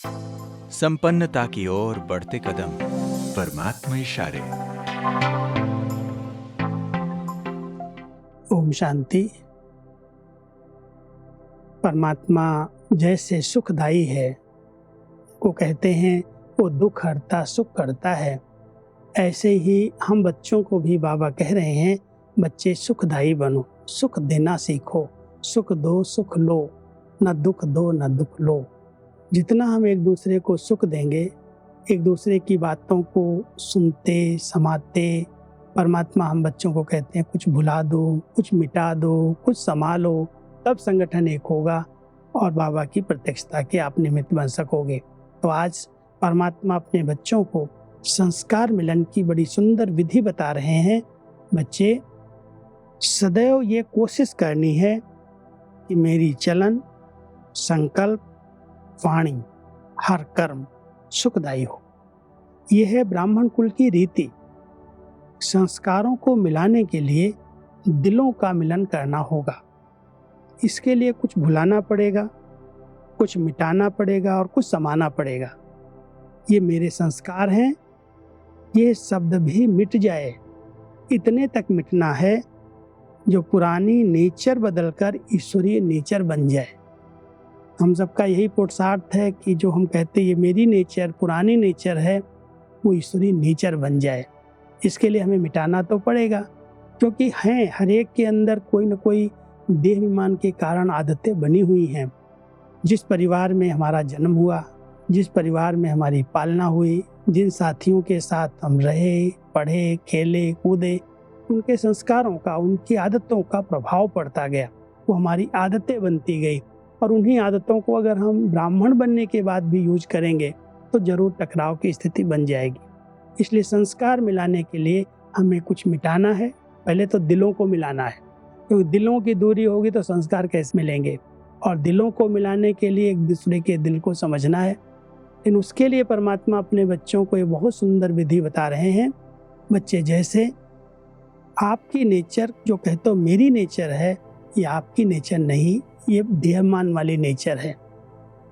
संपन्नता की ओर बढ़ते कदम, परमात्मा इशारे। ओम शांति। परमात्मा जैसे सुखदाई है, वो कहते हैं वो दुख हरता सुख करता है, ऐसे ही हम बच्चों को भी बाबा कह रहे हैं, बच्चे सुखदाई बनो, सुख देना सीखो, सुख दो सुख लो, न दुख दो न दुख लो। जितना हम एक दूसरे को सुख देंगे, एक दूसरे की बातों को सुनते समाते, परमात्मा हम बच्चों को कहते हैं कुछ भुला दो, कुछ मिटा दो, कुछ संभालो, तब संगठन एक होगा और बाबा की प्रत्यक्षता के आप निमित्त बन सकोगे। तो आज परमात्मा अपने बच्चों को संस्कार मिलन की बड़ी सुंदर विधि बता रहे हैं। बच्चे, सदैव ये कोशिश करनी है कि मेरी चलन, संकल्प, वाणी, हर कर्म सुखदायी हो। यह है ब्राह्मण कुल की रीति। संस्कारों को मिलाने के लिए दिलों का मिलन करना होगा। इसके लिए कुछ भुलाना पड़ेगा, कुछ मिटाना पड़ेगा और कुछ समाना पड़ेगा। ये मेरे संस्कार हैं, ये शब्द भी मिट जाए, इतने तक मिटना है जो पुरानी नेचर बदलकर ईश्वरीय नेचर बन जाए। हम सबका यही पुरुषार्थ है कि जो हम कहते ये मेरी नेचर पुरानी नेचर है, वो ईश्वरीय नेचर बन जाए। इसके लिए हमें मिटाना तो पड़ेगा, क्योंकि हैं हर एक के अंदर कोई न कोई देह अभिमान के कारण आदतें बनी हुई हैं। जिस परिवार में हमारा जन्म हुआ, जिस परिवार में हमारी पालना हुई, जिन साथियों के साथ हम रहे, पढ़े, खेले, कूदे, उनके संस्कारों का, उनकी आदतों का प्रभाव पड़ता गया। वो हमारी आदतें बनती गई और उन्हीं आदतों को अगर हम ब्राह्मण बनने के बाद भी यूज करेंगे तो जरूर टकराव की स्थिति बन जाएगी। इसलिए संस्कार मिलाने के लिए हमें कुछ मिटाना है। पहले तो दिलों को मिलाना है, क्योंकि दिलों की दूरी होगी तो संस्कार कैसे मिलेंगे। और दिलों को मिलाने के लिए एक दूसरे के दिल को समझना है। लेकिन उसके लिए परमात्मा अपने बच्चों को ये बहुत सुंदर विधि बता रहे हैं। बच्चे, जैसे आपकी नेचर जो कहते हो मेरी नेचर है, ये आपकी नेचर नहीं, ये देहमान वाली नेचर है।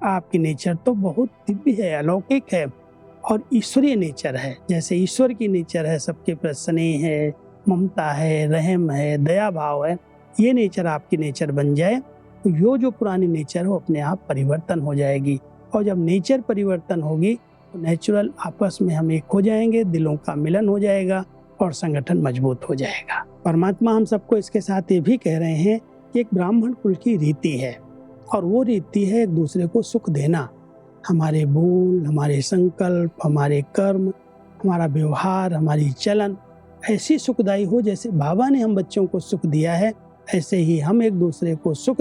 आपकी नेचर तो बहुत दिव्य है, अलौकिक है और ईश्वरीय नेचर है। जैसे ईश्वर की नेचर है, सबके प्रति स्नेह है, ममता है, रहम है, दया भाव है। ये नेचर आपकी नेचर बन जाए तो यो जो पुरानी नेचर हो अपने आप परिवर्तन हो जाएगी। और जब नेचर परिवर्तन होगी तो नेचुरल आपस में हम एक हो जाएंगे, दिलों का मिलन हो जाएगा और संगठन मजबूत हो जाएगा। परमात्मा हम सबको इसके साथ ये भी कह रहे हैं कि एक ब्राह्मण कुल की रीति है और वो रीति है एक दूसरे को सुख देना। हमारे बोल, हमारे संकल्प, हमारे कर्म, हमारा व्यवहार, हमारी चलन ऐसी सुखदायी हो जैसे बाबा ने हम बच्चों को सुख दिया है। ऐसे ही हम एक दूसरे को सुख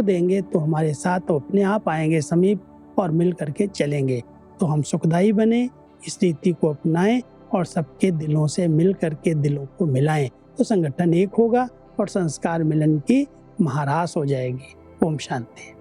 देंगे तो हमारे साथ अपने आप आएंगे समीप और मिल करके चलेंगे। तो हम सुखदायी बने, इस रीति को अपनाएं और सबके दिलों से मिल करके दिलों को मिलाएं, तो संगठन एक होगा और संस्कार मिलन की महारास हो जाएगी। ओम शांति।